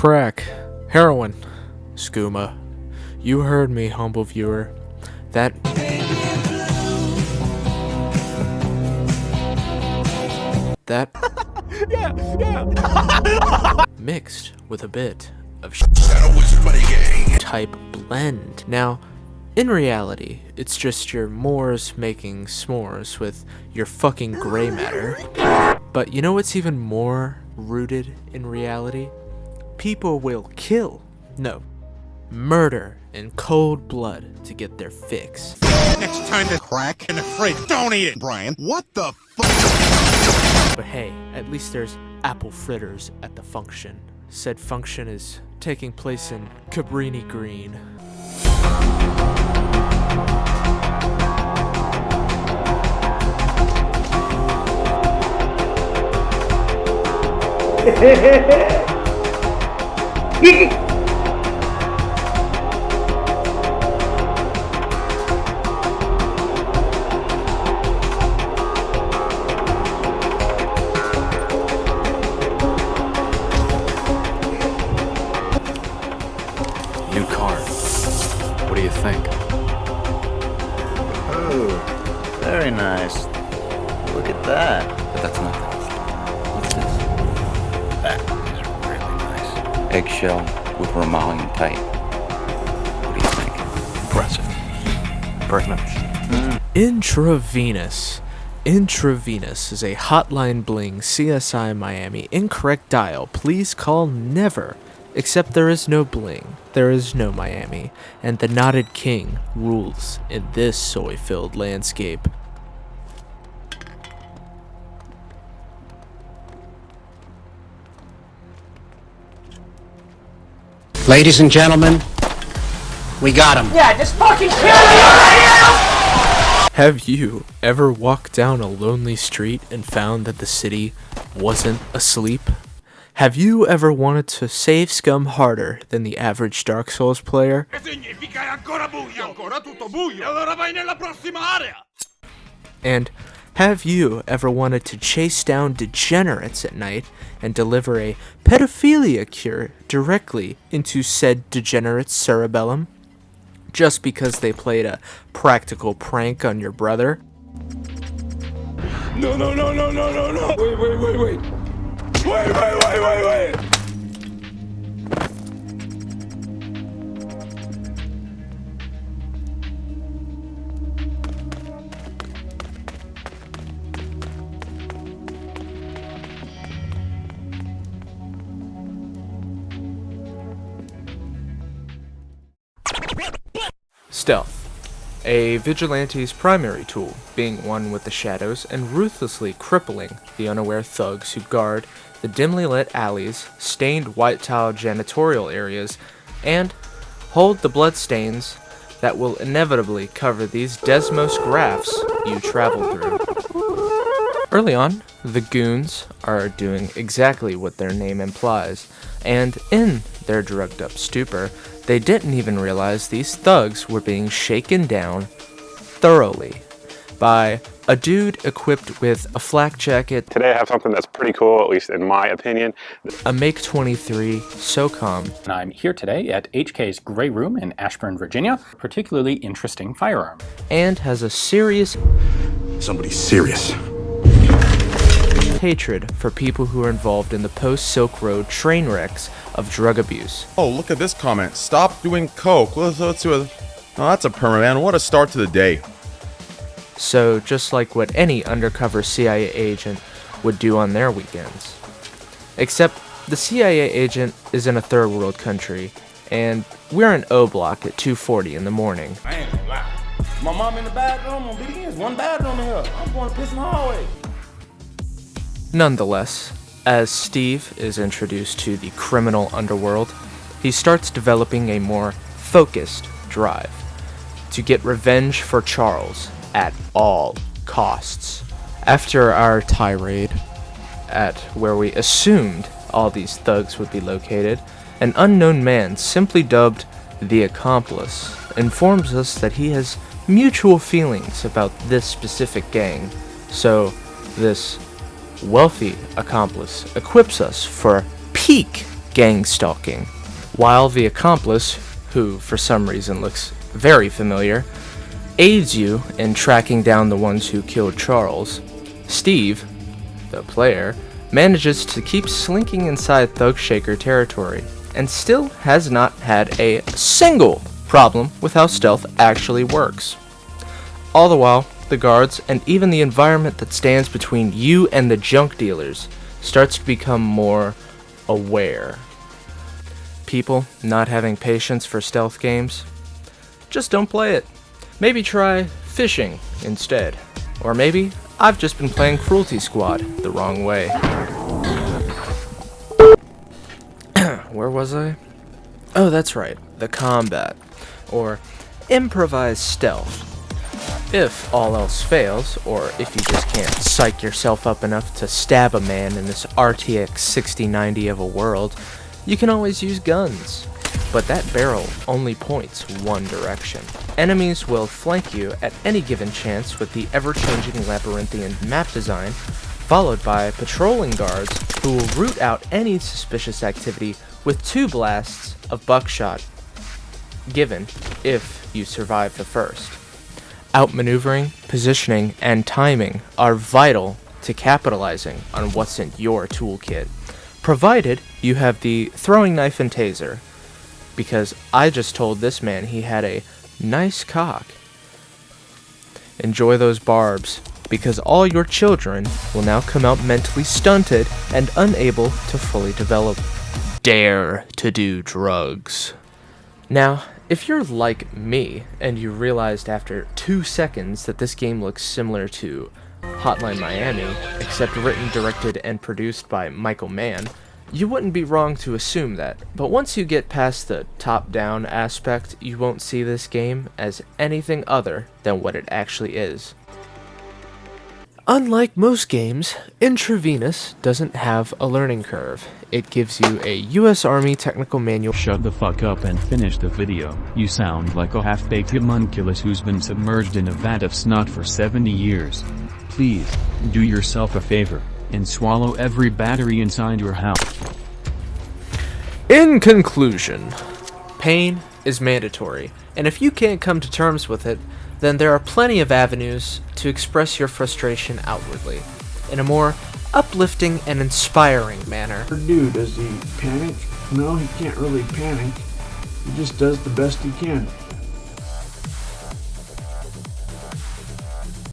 crack, heroin, skooma. You heard me, humble viewer. That mixed with a bit of type blend. Now, in reality, it's just your Moors making s'mores with your fucking gray matter. But you know what's even more rooted in reality? People will kill, no, murder in cold blood to get their fix. Next time to crack and afraid, don't eat it, Brian. What the fuck? But hey, at least there's apple fritters at the function. Said function is taking place in Cabrini Green. New car. What do you think? Oh, very nice. Look at that. But that's nothing. What's this? That is really nice. Eggshell with Romalian tight. What do you think? Impressive. Very nice. Intravenous. Intravenous is a hotline bling CSI Miami incorrect dial. Please call never. Except there is no bling, there is no Miami, and the knotted king rules in this soy-filled landscape. Ladies and gentlemen, we got him. Yeah, just fucking kill me! Have you ever walked down a lonely street and found that the city wasn't asleep? Have you ever wanted to save scum harder than the average Dark Souls player? And have you ever wanted to chase down degenerates at night and deliver a pedophilia cure directly into said degenerate's cerebellum? Just because they played a practical prank on your brother? No. Wait. Wait. Stealth. A vigilante's primary tool, being one with the shadows and ruthlessly crippling the unaware thugs who guard the dimly lit alleys, stained white tile janitorial areas, and hold the bloodstains that will inevitably cover these Desmos graphs you travel through. Early on, the goons are doing exactly what their name implies, and in their drugged up stupor, they didn't even realize these thugs were being shaken down thoroughly by a dude equipped with a flak jacket. Today I have something that's pretty cool, at least in my opinion. A Make-23 SOCOM. And I'm here today at HK's Grey Room in Ashburn, Virginia. Particularly interesting firearm. And has a serious hatred for people who are involved in the post-Silk Road train wrecks of drug abuse. Oh, look at this comment. Stop doing coke. Let's do a... Oh, that's a perma, man. What a start to the day. So, just like what any undercover CIA agent would do on their weekends. Except, the CIA agent is in a third world country, and we're in O Block at 2:40 in the morning. I ain't gonna lie. My mom in the bathroom on BDS, one bathroom in here. I'm going to piss in the hallway. Nonetheless, as Steve is introduced to the criminal underworld, he starts developing a more focused drive to get revenge for Charles at all costs. After our tirade at where we assumed all these thugs would be located, an unknown man, simply dubbed the Accomplice, informs us that he has mutual feelings about this specific gang, so this wealthy accomplice equips us for peak gang stalking, while the accomplice, who for some reason looks very familiar, aids you in tracking down the ones who killed Charles. Steve, the player, manages to keep slinking inside Thug Shaker territory, and still has not had a single problem with how stealth actually works. All the while, the guards and even the environment that stands between you and the junk dealers starts to become more aware. People not having patience for stealth games? Just don't play it. Maybe try fishing instead. Or maybe I've just been playing Cruelty Squad the wrong way. Where was I? Oh, that's right, the combat, or improvised stealth. If all else fails, or if you just can't psych yourself up enough to stab a man in this RTX 6090 of a world, you can always use guns. But that barrel only points one direction. Enemies will flank you at any given chance with the ever-changing labyrinthian map design, followed by patrolling guards who will root out any suspicious activity with 2 blasts of buckshot, given if you survive the first. Outmaneuvering, positioning, and timing are vital to capitalizing on what's in your toolkit, provided you have the throwing knife and taser, because I just told this man he had a nice cock. Enjoy those barbs, because all your children will now come out mentally stunted and unable to fully develop. Dare to do drugs. Now, if you're like me, and you realized after 2 seconds that this game looks similar to Hotline Miami, except written, directed, and produced by Michael Mann, you wouldn't be wrong to assume that. But once you get past the top-down aspect, you won't see this game as anything other than what it actually is. Unlike most games, Intravenous doesn't have a learning curve. It gives you a US Army technical manual. Shut the fuck up and finish the video. You sound like a half-baked homunculus who's been submerged in a vat of snot for 70 years. Please, do yourself a favor, and swallow every battery inside your house. In conclusion, pain is mandatory, and if you can't come to terms with it, then there are plenty of avenues to express your frustration outwardly, in a more uplifting and inspiring manner. Does he panic? No, he can't really panic. He just does the best he can.